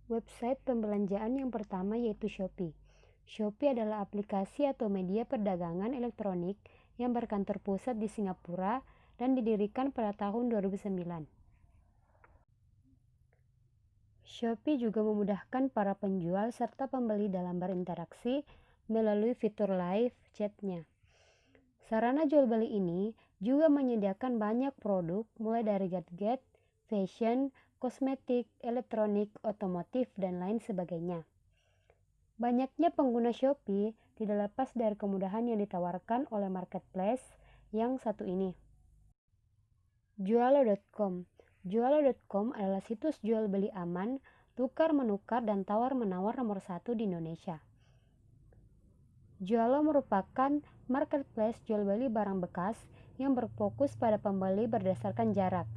Website pembelanjaan yang pertama yaitu Shopee. Shopee adalah aplikasi atau media perdagangan elektronik yang berkantor pusat di Singapura dan didirikan pada tahun 2009. Shopee juga memudahkan para penjual serta pembeli dalam berinteraksi melalui fitur live chat-nya. Sarana jual beli ini juga menyediakan banyak produk mulai dari gadget, fashion, kosmetik, elektronik, otomotif, dan lain sebagainya. Banyaknya pengguna Shopee tidak lepas dari kemudahan yang ditawarkan oleh marketplace yang satu ini. Jualo.com. Jualo.com adalah situs jual beli aman, tukar-menukar, dan tawar-menawar nomor 1 di Indonesia. Jualo merupakan marketplace jual beli barang bekas yang berfokus pada pembeli berdasarkan jarak.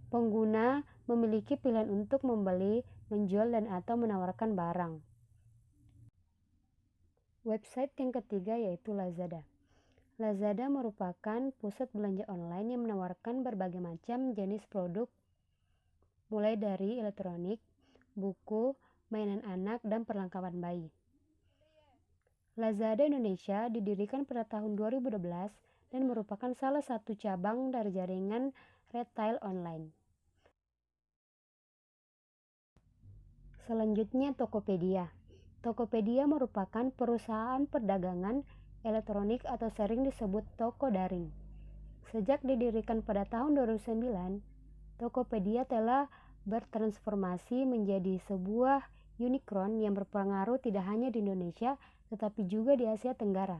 Pengguna memiliki pilihan untuk membeli, menjual, dan atau menawarkan barang. Website yang ketiga yaitu Lazada. Lazada merupakan pusat belanja online yang menawarkan berbagai macam jenis produk mulai dari elektronik, buku, mainan anak, dan perlengkapan bayi. Lazada Indonesia didirikan pada tahun 2012 dan merupakan salah satu cabang dari jaringan retail online. Selanjutnya Tokopedia. Tokopedia merupakan perusahaan perdagangan elektronik atau sering disebut toko daring. Sejak didirikan pada tahun 2009, Tokopedia telah bertransformasi menjadi sebuah unicorn yang berpengaruh tidak hanya di Indonesia tetapi juga di Asia Tenggara.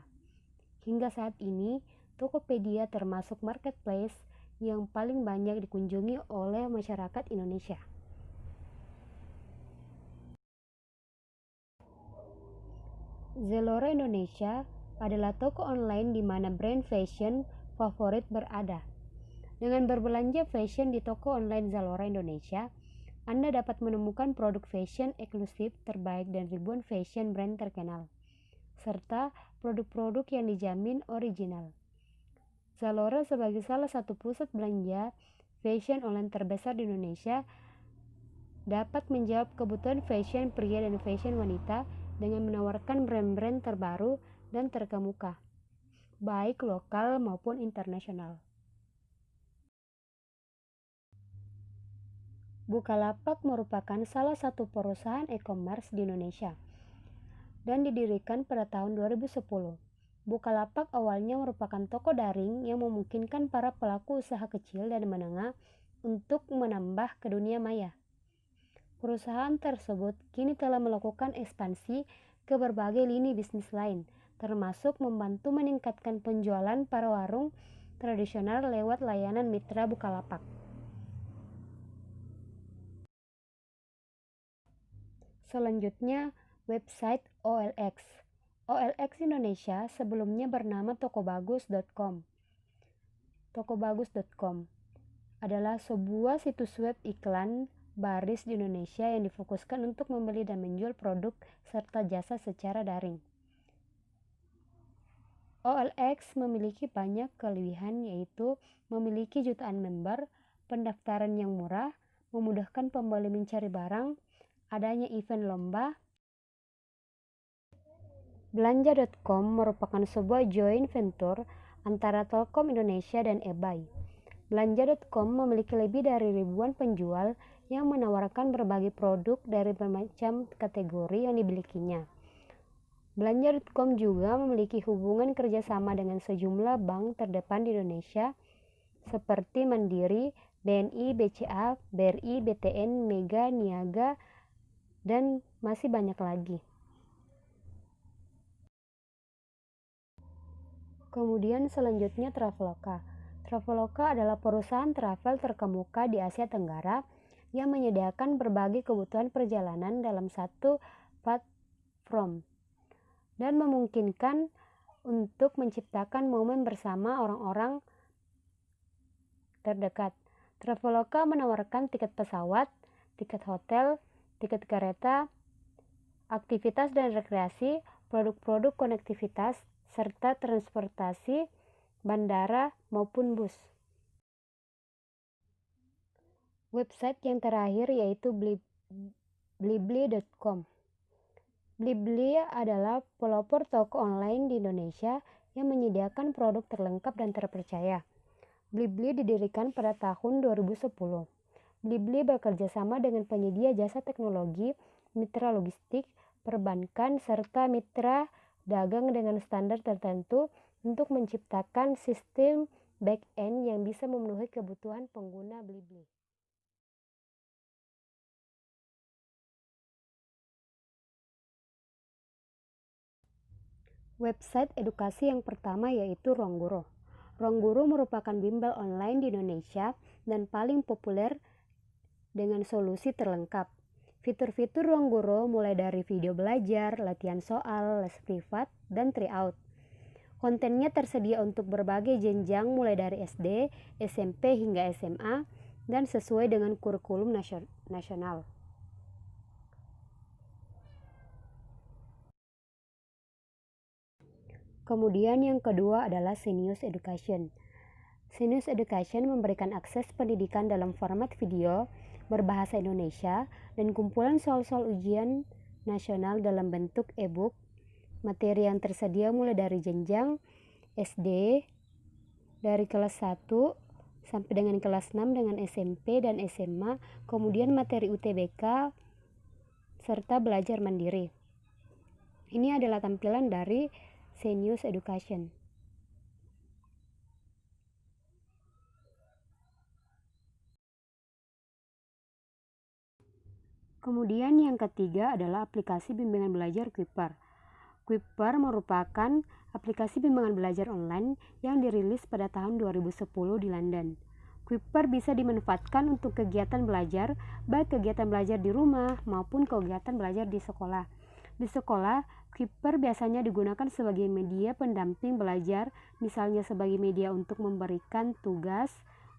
Hingga saat ini, Tokopedia termasuk marketplace yang paling banyak dikunjungi oleh masyarakat Indonesia. Zalora Indonesia adalah toko online di mana brand fashion favorit berada. Dengan berbelanja fashion di toko online Zalora Indonesia, Anda dapat menemukan produk fashion eksklusif terbaik dan ribuan fashion brand terkenal, serta produk-produk yang dijamin original. Zalora sebagai salah satu pusat belanja fashion online terbesar di Indonesia dapat menjawab kebutuhan fashion pria dan fashion wanita dengan menawarkan brand-brand terbaru dan terkemuka, baik lokal maupun internasional. Bukalapak merupakan salah satu perusahaan e-commerce di Indonesia dan didirikan pada tahun 2010. Bukalapak awalnya merupakan toko daring yang memungkinkan para pelaku usaha kecil dan menengah untuk menambah ke dunia maya. Perusahaan tersebut kini telah melakukan ekspansi ke berbagai lini bisnis lain, termasuk membantu meningkatkan penjualan para warung tradisional lewat layanan mitra Bukalapak. Selanjutnya, website OLX. OLX Indonesia sebelumnya bernama tokobagus.com. Tokobagus.com adalah sebuah situs web iklan baris di Indonesia yang difokuskan untuk membeli dan menjual produk serta jasa secara daring. OLX memiliki banyak kelebihan yaitu memiliki jutaan member, pendaftaran yang murah, memudahkan pembeli mencari barang, adanya event lomba. Belanja.com merupakan sebuah joint venture antara Telkom Indonesia dan eBay. Belanja.com memiliki lebih dari ribuan penjual yang menawarkan berbagai produk dari bermacam kategori yang dimilikinya. Belanja.com juga memiliki hubungan kerjasama dengan sejumlah bank terdepan di Indonesia seperti Mandiri, BNI, BCA, BRI, BTN, Mega, Niaga, dan masih banyak lagi. Kemudian selanjutnya Traveloka. Traveloka adalah perusahaan travel terkemuka di Asia Tenggara yang menyediakan berbagai kebutuhan perjalanan dalam satu platform dan memungkinkan untuk menciptakan momen bersama orang-orang terdekat. Traveloka menawarkan tiket pesawat, tiket hotel, tiket kereta, aktivitas dan rekreasi, produk-produk konektivitas, serta transportasi bandara maupun bus. Website yang terakhir yaitu Blibli.com. Blibli adalah pelopor toko online di Indonesia yang menyediakan produk terlengkap dan terpercaya. Blibli didirikan pada tahun 2010. Blibli bekerja sama dengan penyedia jasa teknologi, mitra logistik, perbankan, serta mitra dagang dengan standar tertentu untuk menciptakan sistem back-end yang bisa memenuhi kebutuhan pengguna Blibli. Website edukasi yang pertama yaitu Ruangguru. Ruangguru merupakan bimbel online di Indonesia dan paling populer dengan solusi terlengkap. Fitur-fitur Ruangguru mulai dari video belajar, latihan soal, les privat, dan tryout. Kontennya tersedia untuk berbagai jenjang mulai dari SD, SMP hingga SMA dan sesuai dengan kurikulum nasional. Kemudian yang kedua adalah Xenius Education. Xenius Education memberikan akses pendidikan dalam format video berbahasa Indonesia dan kumpulan soal-soal ujian nasional dalam bentuk e-book. Materi yang tersedia mulai dari jenjang SD, dari kelas 1 sampai dengan kelas 6 dengan SMP dan SMA, kemudian materi UTBK, serta belajar mandiri. Ini adalah tampilan dari Xenius Education. Kemudian yang ketiga adalah aplikasi bimbingan belajar Kuiper. Kuiper merupakan aplikasi bimbingan belajar online yang dirilis pada tahun 2010 di London. Kuiper bisa dimanfaatkan untuk kegiatan belajar, baik kegiatan belajar di rumah maupun kegiatan belajar di sekolah. Di sekolah, Kuiper biasanya digunakan sebagai media pendamping belajar, misalnya sebagai media untuk memberikan tugas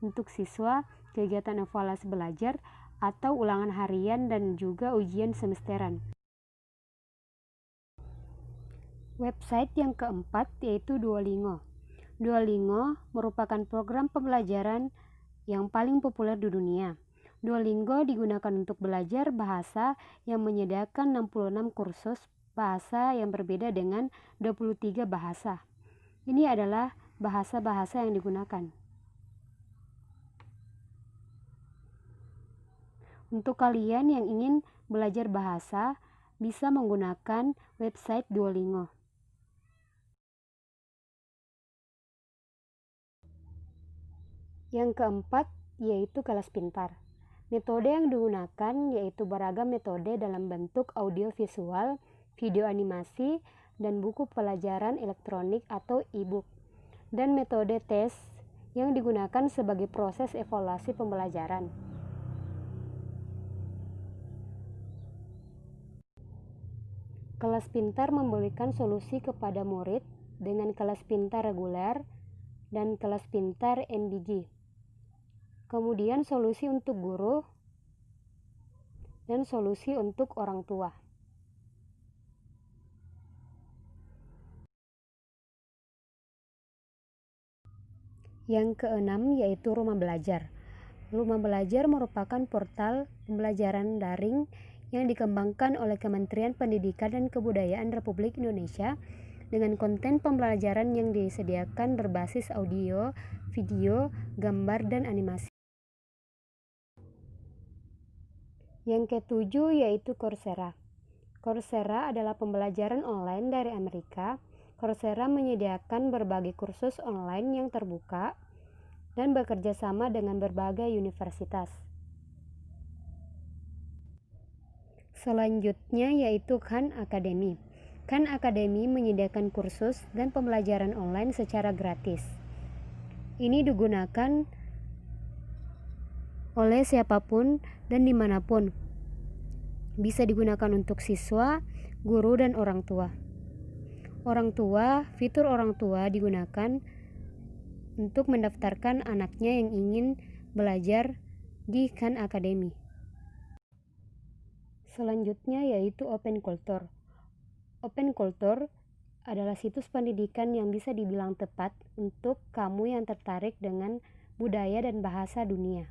untuk siswa, kegiatan evaluasi belajar, atau ulangan harian dan juga ujian semesteran. Website yang keempat yaitu Duolingo. Duolingo merupakan program pembelajaran yang paling populer di dunia. Duolingo digunakan untuk belajar bahasa yang menyediakan 66 kursus bahasa yang berbeda dengan 23 bahasa. Ini adalah bahasa-bahasa yang digunakan. Untuk kalian yang ingin belajar bahasa, bisa menggunakan website Duolingo. Yang keempat yaitu kelas pintar. Metode yang digunakan yaitu beragam metode dalam bentuk audio visual, video animasi, dan buku pelajaran elektronik atau e-book, dan metode tes yang digunakan sebagai proses evaluasi pembelajaran. Kelas pintar memberikan solusi kepada murid dengan kelas pintar reguler dan kelas pintar MBG. Kemudian solusi untuk guru dan solusi untuk orang tua. Yang keenam yaitu Rumah Belajar. Rumah Belajar merupakan portal pembelajaran daring yang dikembangkan oleh Kementerian Pendidikan dan Kebudayaan Republik Indonesia dengan konten pembelajaran yang disediakan berbasis audio, video, gambar, dan animasi. Yang ketujuh yaitu Coursera. Coursera adalah pembelajaran online dari Amerika. Coursera menyediakan berbagai kursus online yang terbuka dan bekerja sama dengan berbagai universitas. Selanjutnya yaitu Khan Academy. Khan Academy menyediakan kursus dan pembelajaran online secara gratis. Ini digunakan oleh siapapun dan dimanapun. Bisa digunakan untuk siswa, guru, dan orang tua. Fitur orang tua digunakan untuk mendaftarkan anaknya yang ingin belajar di Khan Academy. Selanjutnya yaitu Open Culture. Open Culture adalah situs pendidikan yang bisa dibilang tepat untuk kamu yang tertarik dengan budaya dan bahasa dunia.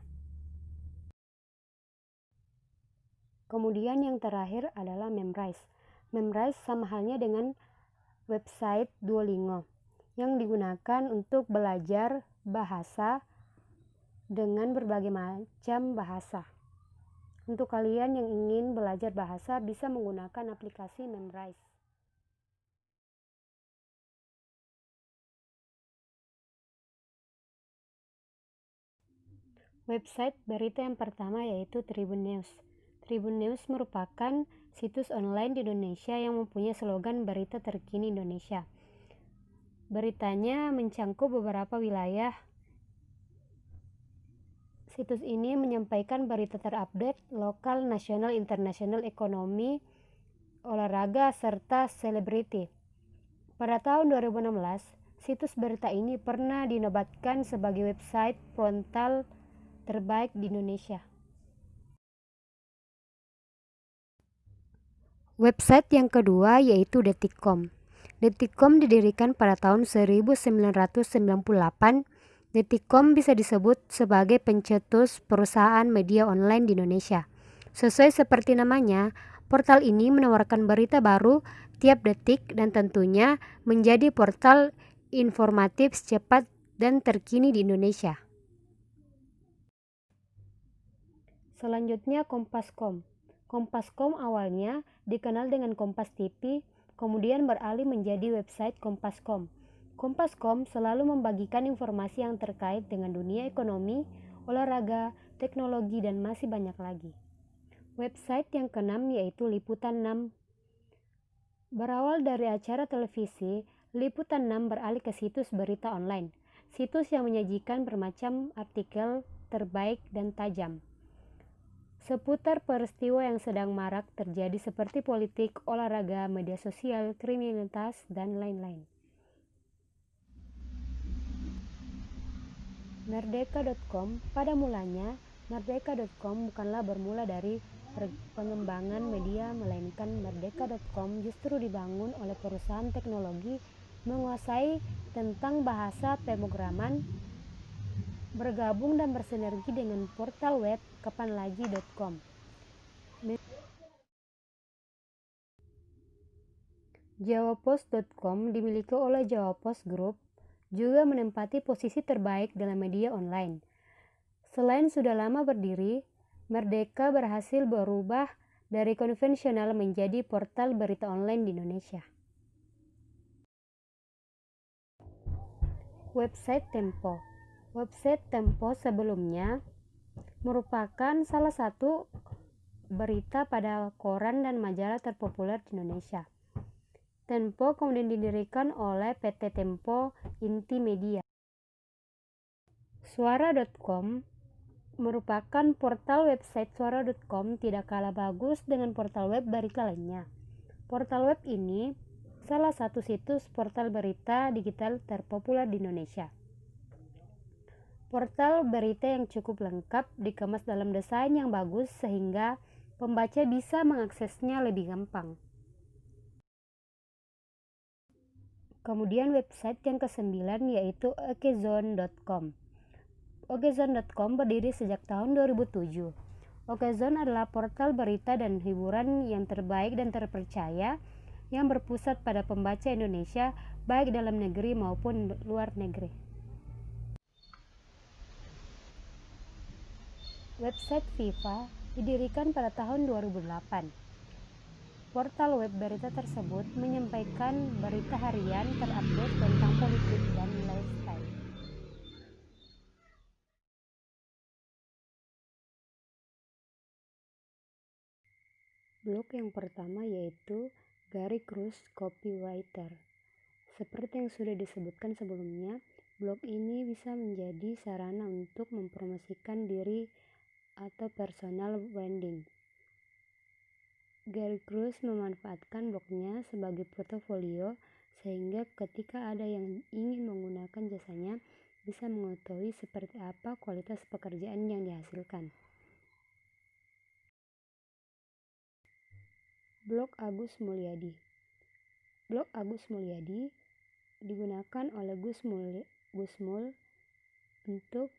Kemudian yang terakhir adalah Memrise. Memrise sama halnya dengan website Duolingo yang digunakan untuk belajar bahasa dengan berbagai macam bahasa. Untuk kalian yang ingin belajar bahasa bisa menggunakan aplikasi Memrise. Website berita yang pertama yaitu Tribun News. Tribun News merupakan situs online di Indonesia yang mempunyai slogan berita terkini Indonesia. Beritanya mencangkup beberapa wilayah. Situs ini menyampaikan berita terupdate lokal, nasional, internasional, ekonomi, olahraga, serta selebriti. Pada tahun 2016, situs berita ini pernah dinobatkan sebagai website frontal terbaik di Indonesia. Website yang kedua yaitu Detikcom. Detikcom didirikan pada tahun 1998. Detikcom bisa disebut sebagai pencetus perusahaan media online di Indonesia. Sesuai seperti namanya, portal ini menawarkan berita baru tiap detik dan tentunya menjadi portal informatif cepat dan terkini di Indonesia. Selanjutnya Kompas.com. Kompas.com awalnya dikenal dengan Kompas TV, kemudian beralih menjadi website Kompas.com. Kompas.com selalu membagikan informasi yang terkait dengan dunia ekonomi, olahraga, teknologi, dan masih banyak lagi. Website yang keenam yaitu Liputan 6. Berawal dari acara televisi, Liputan 6 beralih ke situs berita online. Situs yang menyajikan bermacam artikel terbaik dan tajam seputar peristiwa yang sedang marak terjadi seperti politik, olahraga, media sosial, kriminalitas, dan lain-lain. Merdeka.com. Pada mulanya, Merdeka.com bukanlah bermula dari pengembangan media, melainkan Merdeka.com justru dibangun oleh perusahaan teknologi menguasai tentang bahasa pemrograman, bergabung dan bersinergi dengan portal web kapanlagi.com. JawaPost.com dimiliki oleh Jawa Post Group, juga menempati posisi terbaik dalam media online. Selain sudah lama berdiri, Merdeka berhasil berubah dari konvensional menjadi portal berita online di Indonesia. Website Tempo. Website Tempo sebelumnya merupakan salah satu berita pada koran dan majalah terpopuler di Indonesia. Tempo kemudian didirikan oleh PT Tempo Inti Media. Suara.com merupakan portal website. Suara.com tidak kalah bagus dengan portal web berita lainnya. Portal web ini salah satu situs portal berita digital terpopuler di Indonesia. Portal berita yang cukup lengkap, dikemas dalam desain yang bagus sehingga pembaca bisa mengaksesnya lebih gampang. Kemudian website yang ke-9 yaitu okezone.com. Okezone.com berdiri sejak tahun 2007. Okezone adalah portal berita dan hiburan yang terbaik dan terpercaya yang berpusat pada pembaca Indonesia baik dalam negeri maupun luar negeri. Website Viva didirikan pada tahun 2008. Portal web berita tersebut menyampaikan berita harian terupdate tentang politik dan lifestyle. Blog yang pertama yaitu Gary Cruz Copywriter. Seperti yang sudah disebutkan sebelumnya, blog ini bisa menjadi sarana untuk mempromosikan diri atau personal branding. Gary Cruz memanfaatkan blognya sebagai portofolio sehingga ketika ada yang ingin menggunakan jasanya bisa mengetahui seperti apa kualitas pekerjaan yang dihasilkan. Blog Agus Mulyadi. Blog Agus Mulyadi digunakan oleh Gus Mul untuk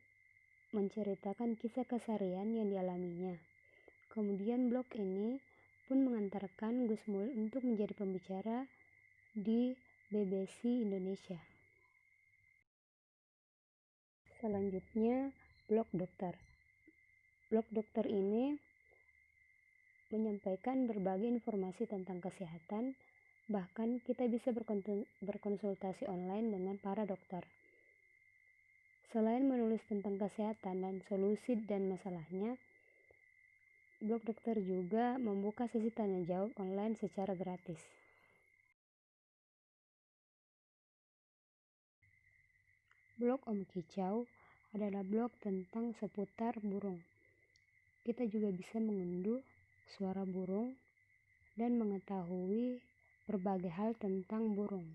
menceritakan kisah keseharian yang dialaminya. Kemudian blog ini pun mengantarkan Gus Mulil untuk menjadi pembicara di BBC Indonesia. Selanjutnya, blog dokter. Blog dokter ini menyampaikan berbagai informasi tentang kesehatan, bahkan kita bisa berkonsultasi online dengan para dokter. Selain menulis tentang kesehatan dan solusi dan masalahnya, blog dokter juga membuka sesi tanya jawab online secara gratis. Blog Om Kicau adalah blog tentang seputar burung. Kita juga bisa mengunduh suara burung dan mengetahui berbagai hal tentang burung.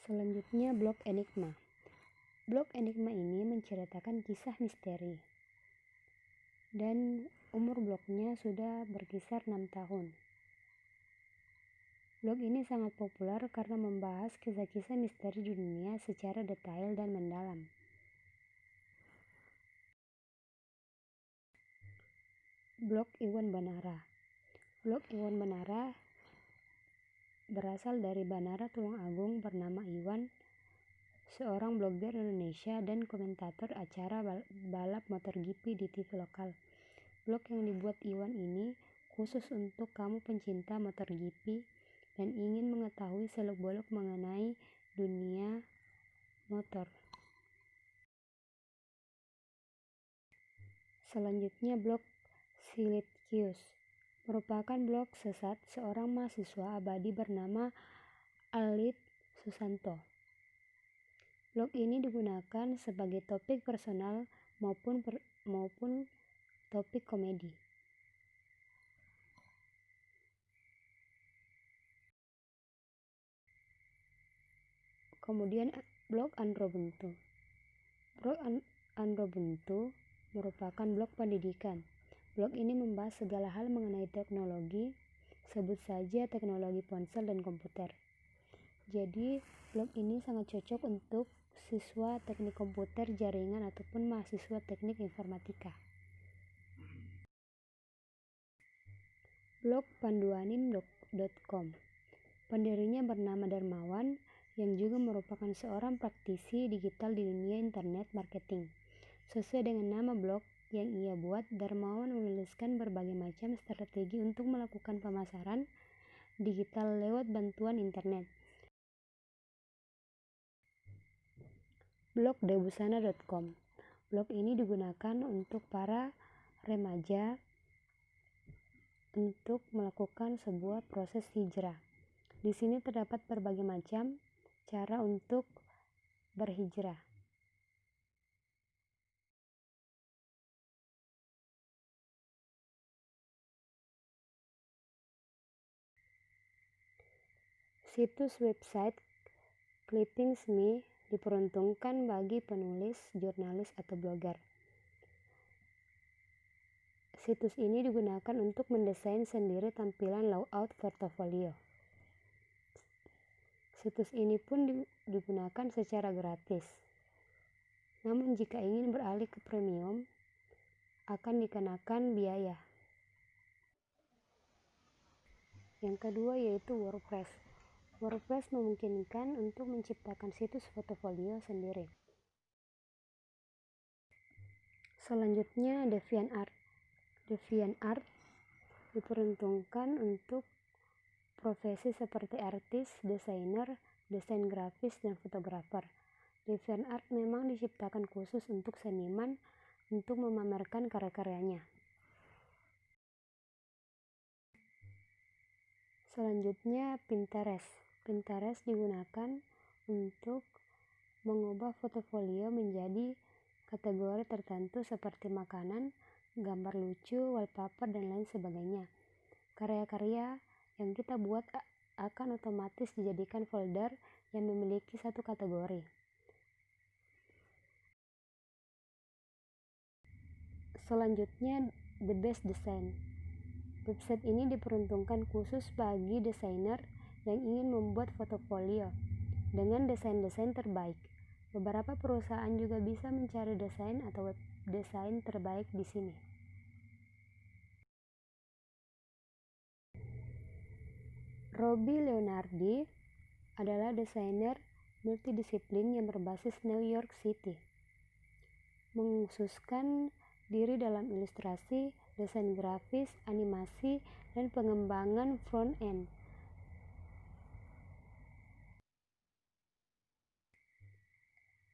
Selanjutnya, blog Enigma. Blog Enigma ini menceritakan kisah misteri. Dan umur blognya sudah berkisar 6 tahun. Blog ini sangat populer karena membahas kisah-kisah misteri dunia secara detail dan mendalam. Blog Iwan Banara. Blog Iwan Banara berasal dari Banara Tulungagung bernama Iwan, seorang blogger Indonesia dan komentator acara balap motor GP di TV lokal. Blog yang dibuat Iwan ini khusus untuk kamu pencinta motor GP dan ingin mengetahui seluk-beluk mengenai dunia motor. Selanjutnya, blog Silitkius merupakan blog sesat seorang mahasiswa abadi bernama Alit Susanto. Blog ini digunakan sebagai topik personal maupun topik komedi. Kemudian blog Androbuntu. Blog Androbuntu merupakan blog pendidikan. Blog ini membahas segala hal mengenai teknologi, sebut saja teknologi ponsel dan komputer. Jadi, blog ini sangat cocok untuk siswa teknik komputer jaringan ataupun mahasiswa teknik informatika. Blog panduanim.com. Pendirinya bernama Darmawan, yang juga merupakan seorang praktisi digital di dunia internet marketing. Sesuai dengan nama blog yang ia buat, Darmawan menuliskan berbagai macam strategi untuk melakukan pemasaran digital lewat bantuan internet. Blog debusana.com. Blog ini digunakan untuk para remaja untuk melakukan sebuah proses hijrah. Di sini terdapat berbagai macam cara untuk berhijrah. Situs website Clippings.me diperuntukkan bagi penulis, jurnalis, atau blogger. Situs ini digunakan untuk mendesain sendiri tampilan layout portofolio. Situs ini pun digunakan secara gratis. Namun jika ingin beralih ke premium, akan dikenakan biaya. Yang kedua yaitu WordPress. WordPress memungkinkan untuk menciptakan situs portofolio sendiri. Selanjutnya, DeviantArt. DeviantArt diperuntukkan untuk profesi seperti artis, desainer, desain grafis, dan fotografer. DeviantArt memang diciptakan khusus untuk seniman untuk memamerkan karya-karyanya. Selanjutnya, Pinterest. Pinterest digunakan untuk mengubah portofolio menjadi kategori tertentu seperti makanan, gambar lucu, wallpaper, dan lain sebagainya. Karya-karya yang kita buat akan otomatis dijadikan folder yang memiliki satu kategori. Selanjutnya, The Best Design. Website ini diperuntukkan khusus bagi desainer yang ingin membuat portofolio dengan desain-desain terbaik. Beberapa perusahaan juga bisa mencari desain atau web desain terbaik di sini. Robbie Leonardi adalah desainer multidisiplin yang berbasis New York City, mengkhususkan diri dalam ilustrasi, desain grafis, animasi, dan pengembangan front-end.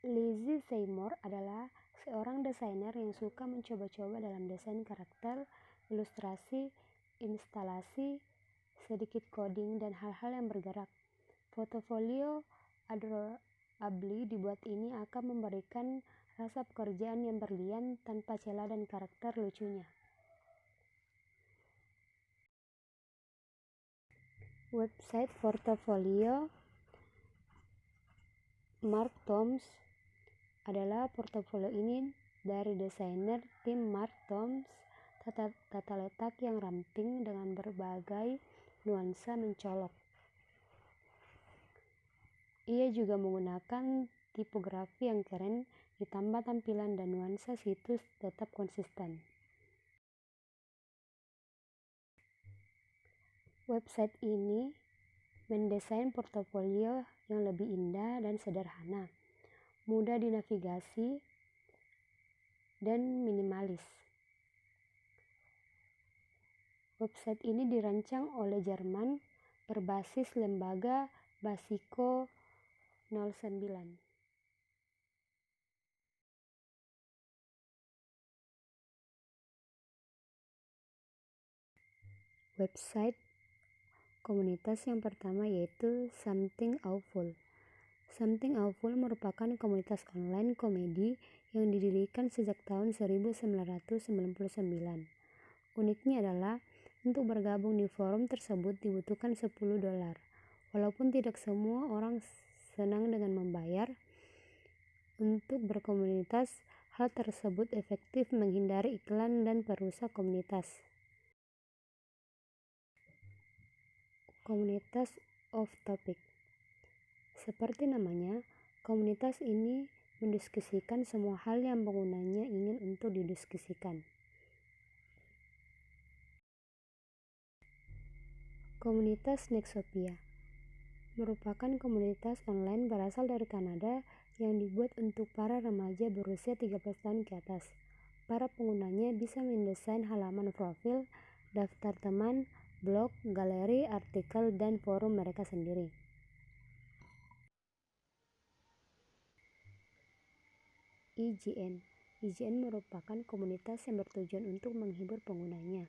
Lizzie Seymour adalah seorang desainer yang suka mencoba-coba dalam desain karakter, ilustrasi, instalasi, sedikit coding, dan hal-hal yang bergerak. Portofolio Adorably dibuat ini akan memberikan rasa pekerjaan yang berlian tanpa celah dan karakter lucunya. Website portofolio Mark Thoms adalah portofolio ini dari desainer tim Mark Thoms, tata letak yang ramping dengan berbagai nuansa mencolok. Ia juga menggunakan tipografi yang keren, ditambah tampilan dan nuansa situs tetap konsisten. Website ini mendesain portofolio yang lebih indah dan sederhana, mudah dinavigasi, dan minimalis. Website ini dirancang oleh Jerman berbasis lembaga Basico 09. Website komunitas yang pertama yaitu Something Awful. Something Awful merupakan komunitas online komedi yang didirikan sejak tahun 1999. Uniknya adalah untuk bergabung di forum tersebut dibutuhkan $10. Walaupun tidak semua orang senang dengan membayar untuk berkomunitas, hal tersebut efektif menghindari iklan dan perusak komunitas. Komunitas off topic. Seperti namanya, komunitas ini mendiskusikan semua hal yang penggunanya ingin untuk didiskusikan. Komunitas Nexopia merupakan komunitas online berasal dari Kanada yang dibuat untuk para remaja berusia 13 tahun ke atas. Para penggunanya bisa mendesain halaman profil, daftar teman, blog, galeri, artikel, dan forum mereka sendiri. IGN merupakan komunitas yang bertujuan untuk menghibur penggunanya.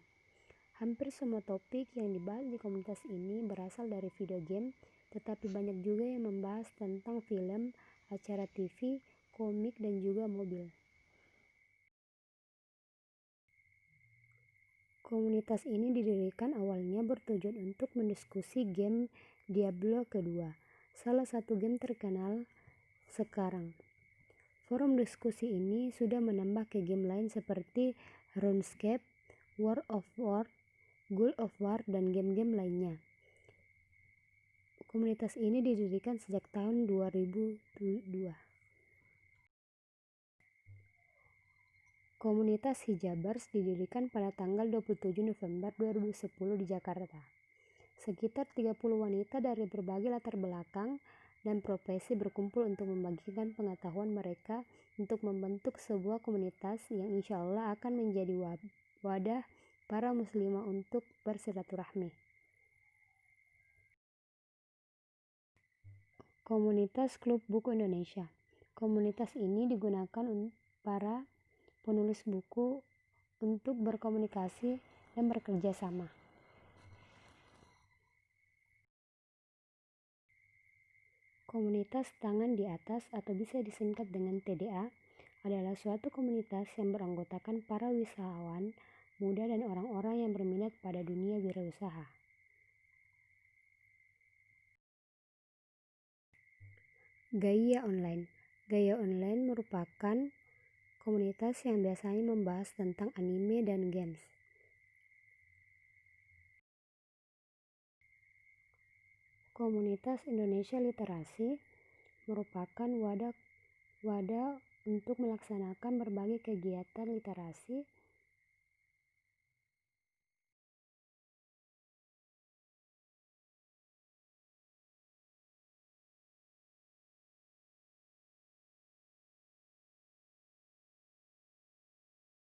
Hampir semua topik yang dibahas di komunitas ini berasal dari video game, tetapi banyak juga yang membahas tentang film, acara TV, komik, dan juga mobil. Komunitas ini didirikan awalnya bertujuan untuk mendiskusi game Diablo kedua, salah satu game terkenal sekarang. Forum diskusi ini sudah menambah ke game lain seperti RuneScape, World of War, Guild of War, dan game-game lainnya. Komunitas ini didirikan sejak tahun 2002. Komunitas Hijabers didirikan pada tanggal 27 November 2010 di Jakarta. Sekitar 30 wanita dari berbagai latar belakang dan profesi berkumpul untuk membagikan pengetahuan mereka untuk membentuk sebuah komunitas yang insya Allah akan menjadi wadah para muslimah untuk bersilaturahmi. Komunitas Klub Buku Indonesia. Komunitas ini digunakan para penulis buku untuk berkomunikasi dan bekerja sama. Komunitas Tangan di Atas atau bisa disingkat dengan TDA adalah suatu komunitas yang beranggotakan para wisatawan muda dan orang-orang yang berminat pada dunia wirausaha. Gaia Online. Gaia Online merupakan komunitas yang biasanya membahas tentang anime dan games. Komunitas Indonesia Literasi merupakan wadah wadah untuk melaksanakan berbagai kegiatan literasi